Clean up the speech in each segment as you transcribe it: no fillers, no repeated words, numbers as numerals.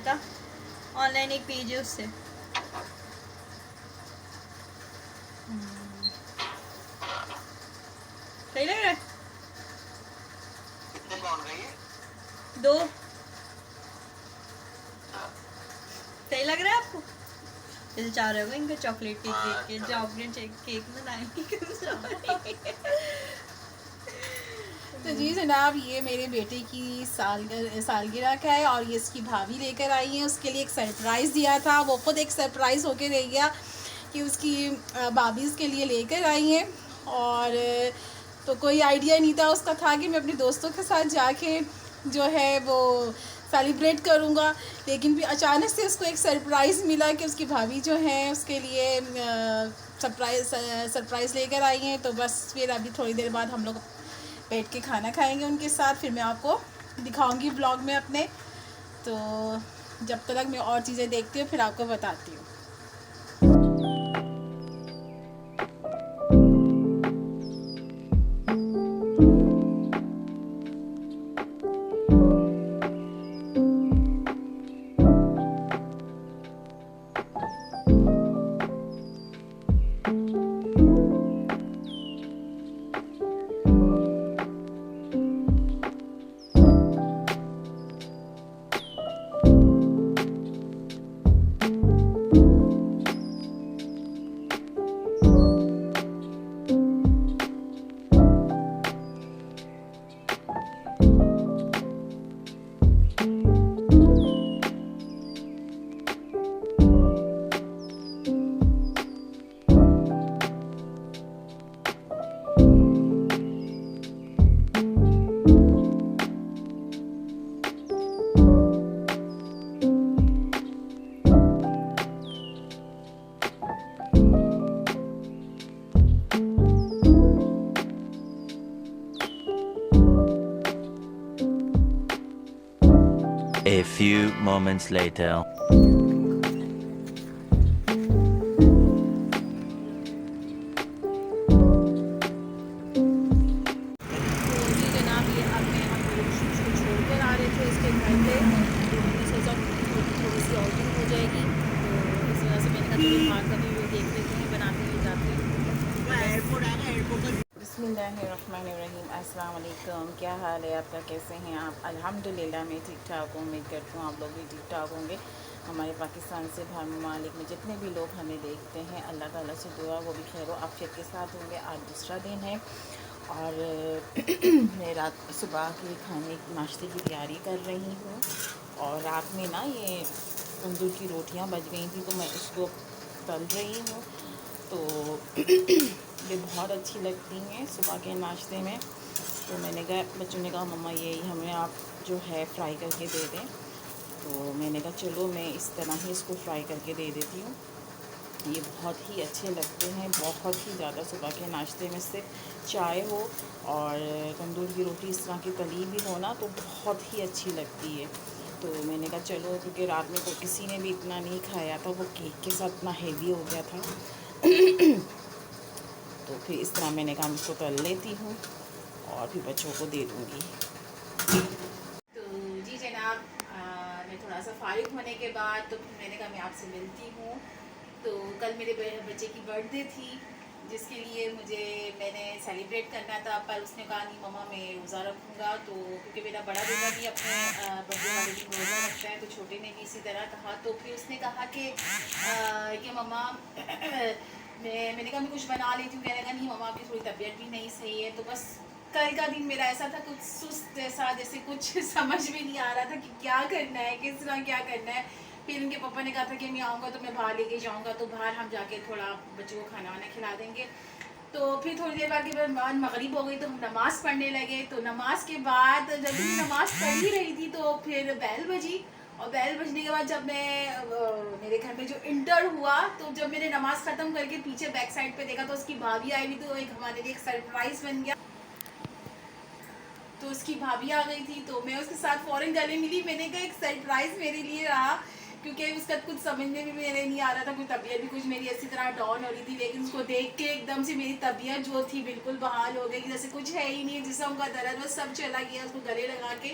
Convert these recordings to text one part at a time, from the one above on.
बता, ऑनलाइन एक पेज है उससे। सही लग रहा है? कितने पाउंड का ये? 2। सही लग रहा है आपको? दिल चाह रहा होगा इनका चॉकलेट केक देख के, चॉकलेट केक बनाएंगे। तो जी जनाब, ये मेरे बेटे की सालगिरह का है और ये इसकी भाभी लेकर आई है। उसके लिए एक सरप्राइज़ दिया था, वो खुद एक सरप्राइज़ होके रह गया कि उसकी भाभी उसके लिए लेकर आई हैं। और तो कोई आइडिया नहीं था उसका, था कि मैं अपने दोस्तों के साथ जाके जो है वो सेलिब्रेट करूँगा, लेकिन फिर अचानक से उसको एक सरप्राइज़ मिला कि उसकी भाभी जो है उसके लिए सरप्राइज़ लेकर आई हैं। तो बस फिर अभी थोड़ी देर बाद हम लोग बैठ के खाना खाएंगे उनके साथ, फिर मैं आपको दिखाऊंगी ब्लॉग में अपने। तो जब तक मैं और चीज़ें देखती हूँ फिर आपको बताती हूँ। A few moments later. बिस्मिल्लाहिर्रहमानिर्रहीम। अस्सलाम वालेकुम। क्या हाल है आपका, कैसे हैं आप? अल्हम्दुलिल्लाह मैं ठीक ठाक हूँ। उम्मीद करती हूँ आप लोग भी ठीक ठाक होंगे। हमारे पाकिस्तान से बाहर ममालिक में जितने भी लोग हमें देखते हैं, अल्लाह ताला से दुआ वो भी खैर आफियत के साथ होंगे। आज दूसरा दिन है और मैं रात सुबह के खाने नाश्ते की तैयारी कर रही हूँ। और रात में ना ये तंदूर की रोटियाँ बच गई थी तो मैं उसको तल रही हूँ। तो ये बहुत अच्छी लगती हैं सुबह के नाश्ते में। तो मैंने कहा, बच्चों ने कहा मम्मा ये हमें आप जो है फ्राई करके दे दें। तो मैंने कहा चलो मैं इस तरह ही इसको फ्राई करके दे देती हूँ। ये बहुत ही अच्छे लगते हैं, बहुत ही ज़्यादा। सुबह के नाश्ते में से चाय हो और तंदूर की रोटी इस तरह की तली भी हो ना तो बहुत ही अच्छी लगती है। तो मैंने कहा चलो, क्योंकि रात में तो किसी ने भी इतना नहीं खाया था, वो केक के साथ इतना हेवी हो गया था। तो फिर इस तरह मैंने कहा इसको तल लेती हूँ और फिर बच्चों को दे दूँगी। तो जी जनाब, मैं थोड़ा सा फारिग होने के बाद तो मैंने कहा मैं आपसे मिलती हूँ। तो कल मेरे बच्चे की बर्थडे थी, जिसके लिए मैंने सेलिब्रेट करना था, पर उसने कहा नहीं मम्मा मैं रोज़ा रखूँगा। तो क्योंकि मेरा बड़ा बेटा भी अपने बर्थडे वाले दिन रोज़ा रखता है, तो छोटे ने भी इसी तरह कहा। तो फिर उसने कहा कि मम्मा मैंने कहा मैं कुछ बना लेती हूँ। कहने लगा नहीं मम्मा आपकी थोड़ी तबीयत भी नहीं सही है। तो बस कल का दिन मेरा ऐसा था, कुछ सुस्त जैसा, जैसे कुछ समझ में नहीं आ रहा था कि क्या करना है, किस तरह क्या करना है। फिर उनके पापा ने कहा था कि मैं आऊँगा तो मैं बाहर लेके जाऊँगा, तो बाहर हम जाके थोड़ा बच्चों को खाना वाना खिला देंगे। तो फिर थोड़ी देर बाद के बाद मगरिब हो गई तो हम नमाज़ पढ़ने लगे। तो नमाज के बाद जब मैं नमाज़ पढ़ ही रही थी तो फिर बैल बजी, और बैल बजने के बाद जब मैं मेरे घर में जो इंटर हुआ, तो जब मैंने नमाज़ ख़त्म करके पीछे बैक साइड पे देखा तो उसकी भाभी आई हुई। तो एक हमारे लिए एक सरप्राइज़ बन गया। तो उसकी भाभी आ गई थी तो मैं उसके साथ फ़ौरन गले मिली। मैंने कहा एक सरप्राइज़ मेरे लिए रहा, क्योंकि उसका कुछ समझने में मेरे नहीं आ रहा था। कुछ तबीयत भी कुछ मेरी इसी तरह डाउन हो रही थी, लेकिन उसको देख के एकदम से मेरी तबीयत जो थी बिल्कुल बहाल हो गई, जैसे कुछ है ही नहीं, जिस्म का दर्द बस सब चला गया उसको गले लगा के।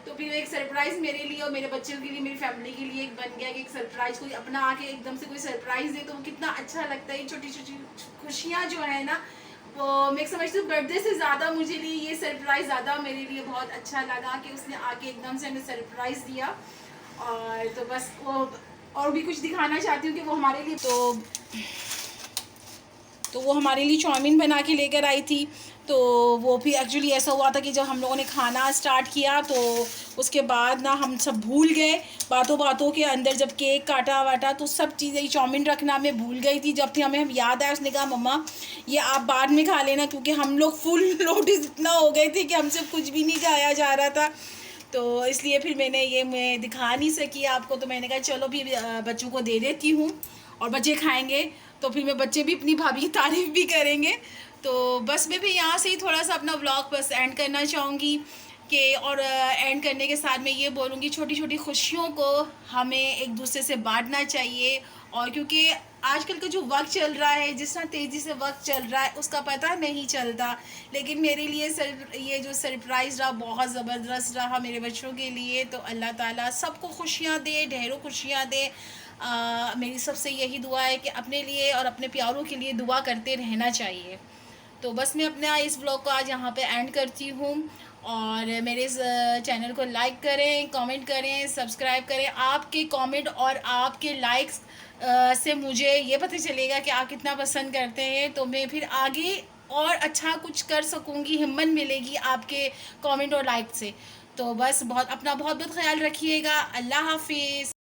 तो फिर एक सरप्राइज़ मेरे लिए और मेरे बच्चों के लिए, मेरी फैमिली के लिए एक बन गया कि एक सरप्राइज़ कोई अपना आके एकदम से कोई सरप्राइज़ दे तो वो कितना अच्छा लगता है। छोटी छोटी खुशियाँ जो है ना, वो मैं समझती हूँ बर्थडे से ज़्यादा मुझे लिए ये सरप्राइज़ ज़्यादा मेरे लिए बहुत अच्छा लगा कि उसने आके एकदम से हमें सरप्राइज़ दिया। और तो बस वो और भी कुछ दिखाना चाहती हूँ कि वो हमारे लिए तो वो हमारे लिए चाउमीन बना के लेकर आई थी। तो वो भी एक्चुअली ऐसा हुआ था कि जब हम लोगों ने खाना स्टार्ट किया तो उसके बाद ना हम सब भूल गए बातों बातों के अंदर, जब केक काटा वाटा तो सब चीज़ें, चाउमीन रखना मैं भूल गई थी। जब फिर हमें याद आया, उसने कहा मम्मा ये आप बाद में खा लेना, क्योंकि हम लोग फुल लोडिस इतना हो गए थे कि हमसे कुछ भी नहीं खाया जा रहा था। तो इसलिए फिर मैं दिखा नहीं सकी आपको। तो मैंने कहा चलो भी बच्चों को दे देती हूँ और बच्चे खाएंगे तो फिर मैं बच्चे भी अपनी भाभी की तारीफ़ भी करेंगे। तो बस मैं भी यहाँ से ही थोड़ा सा अपना व्लॉग बस एंड करना चाहूँगी कि, और एंड करने के साथ मैं ये बोलूँगी छोटी छोटी खुशियों को हमें एक दूसरे से बांटना चाहिए। और क्योंकि आजकल का जो वक्त चल रहा है, जिस तरह तेज़ी से वक्त चल रहा है उसका पता नहीं चलता, लेकिन मेरे लिए ये जो सरप्राइज़ रहा बहुत ज़बरदस्त रहा मेरे बच्चों के लिए। तो अल्लाह ताला सबको खुशियाँ दे, ढेरों खुशियाँ दे। मेरी सबसे यही दुआ है कि अपने लिए और अपने प्यारों के लिए दुआ करते रहना चाहिए। तो बस मैं अपना इस ब्लॉग को आज यहाँ पे एंड करती हूँ। और मेरे इस चैनल को लाइक करें, कमेंट करें, सब्सक्राइब करें। आपके कमेंट और आपके लाइक्स से मुझे ये पता चलेगा कि आप कितना पसंद करते हैं, तो मैं फिर आगे और अच्छा कुछ कर सकूँगी, हिम्मत मिलेगी आपके कमेंट और लाइक से। तो बस बहुत बहुत ख्याल रखिएगा। अल्लाह हाफिज़।